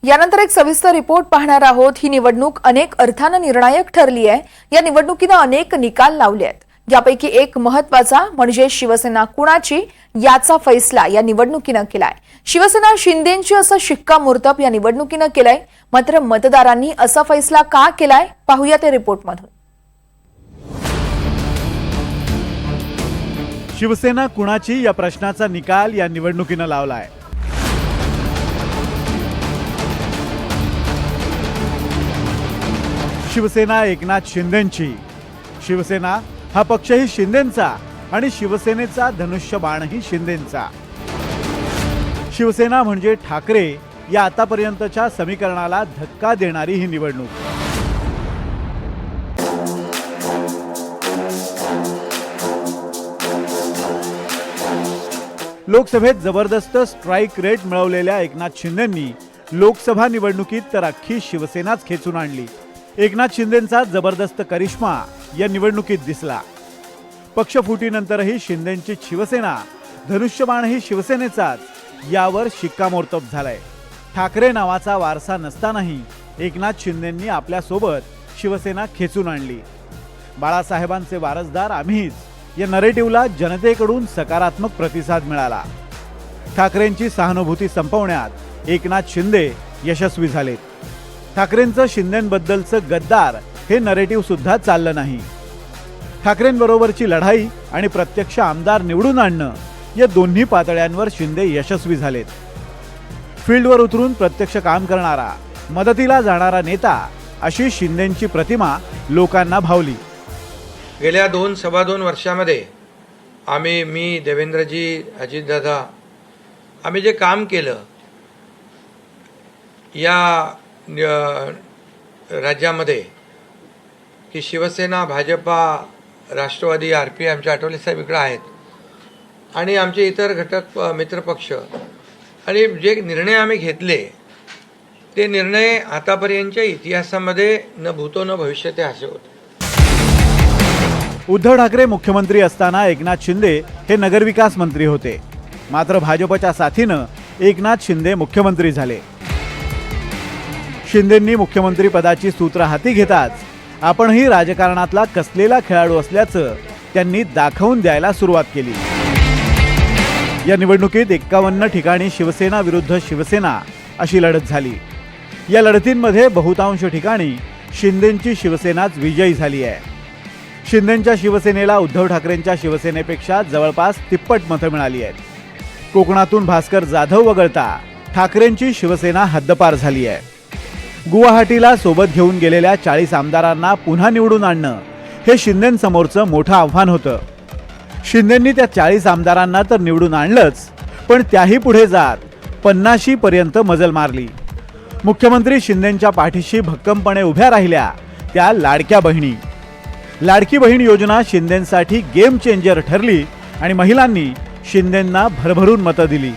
यानंतर एक सविस्तर रिपोर्ट पाहणार आहोत। ही निवडणूक अनेक अर्थाने निर्णायक ठरली आहे। या निवडणुकीने अनेक निकाल लावले आहेत। यापैकी एक महत्त्वाचा म्हणजे शिवसेना कुणाची याचा फैसला या निवडणुकीने केलाय। शिवसेना शिंदेंची असं शिक्कामोर्तब या निवडणुकीने केलंय। मात्र मतदारांनी असा फैसला का केलाय पाहूया ते रिपोर्टमधून। शिवसेना कुणाची या प्रश्नाचा निकाल या निवडणुकीने लावलाय। शिवसेना एकनाथ शिंदेंची। शिवसेना हा पक्षही शिंदेंचा आणि शिवसेनेचा धनुष्यबाणही शिंदेंचा। शिवसेना म्हणजे ठाकरे या आतापर्यंतच्या समीकरणाला धक्का देणारी ही निवडणूक। लोकसभेत जबरदस्त स्ट्राइक रेट मिळवलेल्या एकनाथ शिंदेंनी लोकसभा निवडणुकीत तर अख्खी शिवसेनाच खेचून आणली। एकनाथ शिंदेंचा जबरदस्त करिश्मा या निवडणुकीत दिसला। पक्षफुटीनंतरही शिंदेंची शिवसेना धनुष्यबाणही शिवसेनेचाच यावर शिक्कामोर्तब झालाय। ठाकरे नावाचा वारसा नसतानाही एकनाथ शिंदेंनी आपल्या सोबत शिवसेना खेचून आणली। बाळासाहेबांचे वारसदार आम्हीच या नरेटिव्हला जनतेकडून सकारात्मक प्रतिसाद मिळाला। ठाकरेंची सहानुभूती संपवण्यात एकनाथ शिंदे यशस्वी झालेत। ठाकरेंचं शिंदेंबद्दलचं गद्दार हे नरेटिव्ह सुद्धा चाललं नाही। ठाकरेंबरोबरची लढाई आणि प्रत्यक्ष आमदार निवडून आणणं या दोन्ही पातळ्यांवर शिंदे यशस्वी झालेत। फील्डवर उतरून प्रत्यक्ष काम करणारा, मदतीला जाणारा नेता अशी शिंदेंची प्रतिमा लोकांना भावली। गेल्या सव्वा दोन वर्षामध्ये मी देवेंद्रजी, अजितदादा आम्ही जे काम केलं या राज्यामध्ये की शिवसेना, भाजपा, राष्ट्रवादी, RP आमचे आठवले साहेब इकडे आहेत आणि आमचे इतर घटक मित्रपक्ष आणि जे निर्णय आम्ही घेतले ते निर्णय आतापर्यंतच्या इतिहासामध्ये न भूतो न भविष्यते असे होते। उद्धव ठाकरे मुख्यमंत्री असताना एकनाथ शिंदे हे नगरविकास मंत्री होते। मात्र भाजपच्या साथीनं एकनाथ शिंदे मुख्यमंत्री झाले। शिंदेंनी मुख्यमंत्री पदाची सूत्र हाती घेताच आपणही राजकारणातला कसलेला खेळाडू असल्याचं त्यांनी दाखवून द्यायला सुरुवात केली। या निवडणुकीत 51 ठिकाणी शिवसेना विरुद्ध शिवसेना अशी लढत झाली। या लढतींमध्ये बहुतांश ठिकाणी शिंदेंची शिवसेनाच विजयी झाली आहे। शिंदेंच्या शिवसेनेला उद्धव ठाकरेंच्या शिवसेनेपेक्षा जवळपास तिप्पट मतं मिळाली आहेत। कोकणातून भास्कर जाधव वगळता ठाकरेंची शिवसेना हद्दपार झाली आहे। गुवाहाटीला सोबत घेऊन गेलेल्या 40 आमदारांना पुन्हा निवडून आणणं हे शिंदेंसमोरचं मोठं आव्हान होतं। शिंदेंनी त्या 40 आमदारांना तर निवडून आणलंच, पण त्याही पुढे जात 50 पर्यंत मजल मारली। मुख्यमंत्री शिंदेंच्या पाठीशी भक्कमपणे उभ्या राहिल्या त्या लाडक्या बहिणी। लाडकी बहीण योजना शिंदेंसाठी गेम चेंजर ठरली आणि महिलांनी शिंदेंना भरभरून मतं दिली।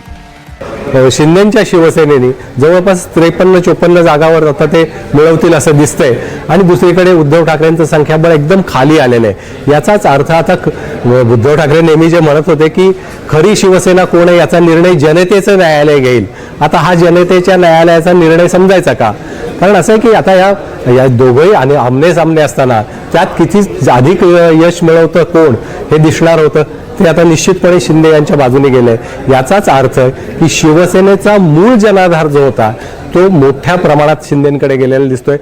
शिंदेंच्या शिवसेनेने जवळपास 53-54 जागावर आता ते मिळवतील असं दिसतंय आणि दुसरीकडे उद्धव ठाकरेंचं संख्याबळ एकदम खाली आलेलं आहे। याचाच अर्थ आता उद्धव ठाकरे नेहमी जे म्हणत होते की खरी शिवसेना कोण आहे याचा निर्णय जनतेचं न्यायालय घेईल। आता हा जनतेच्या न्यायालयाचा निर्णय समजायचा का? कारण असं आहे की आता या दोघंही आणि आमने सामने असताना त्यात किती अधिक यश मिळवतं कोण हे दिसणार होतं। ते आता निश्चितपणे शिंदे यांच्या बाजूने गेले। याचाच अर्थ की शिवसेनेचा मूळ जनाधार जो होता तो मोठ्या प्रमाणात शिंदेंकडे गेलेला दिसतोय।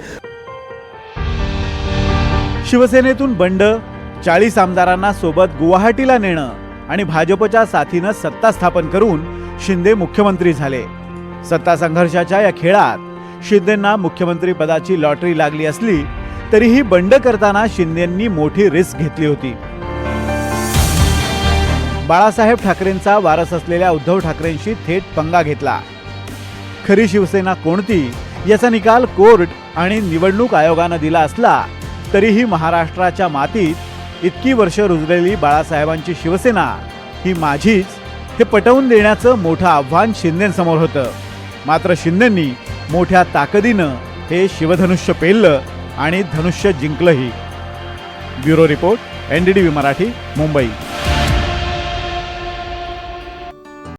शिवसेनेतून बंड 40 आमदारांना सोबत गुवाहाटीला नेणं आणि भाजपच्या साथीनं सत्ता स्थापन करून शिंदे मुख्यमंत्री झाले। सत्ता संघर्षाच्या या खेळात शिंदेंना मुख्यमंत्री पदाची लॉटरी लागली असली तरीही बंड करताना शिंदेंनी मोठी रिस्क घेतली होती। बाळासाहेब ठाकरेंचा वारस असलेल्या उद्धव ठाकरेंशी थेट पंगा घेतला। खरी शिवसेना कोणती याचा निकाल कोर्ट आणि निवडणूक आयोगानं दिला असला तरीही महाराष्ट्राच्या मातीत इतकी वर्ष रुजलेली बाळासाहेबांची शिवसेना ही माझीच हे पटवून देण्याचं मोठं आव्हान शिंदेंसमोर होतं। मात्र शिंदेंनी मोठ्या ताकदीनं हे शिवधनुष्य पेललं आणि धनुष्य जिंकलंही। Bureau report, NDTV Marathi, Mumbai.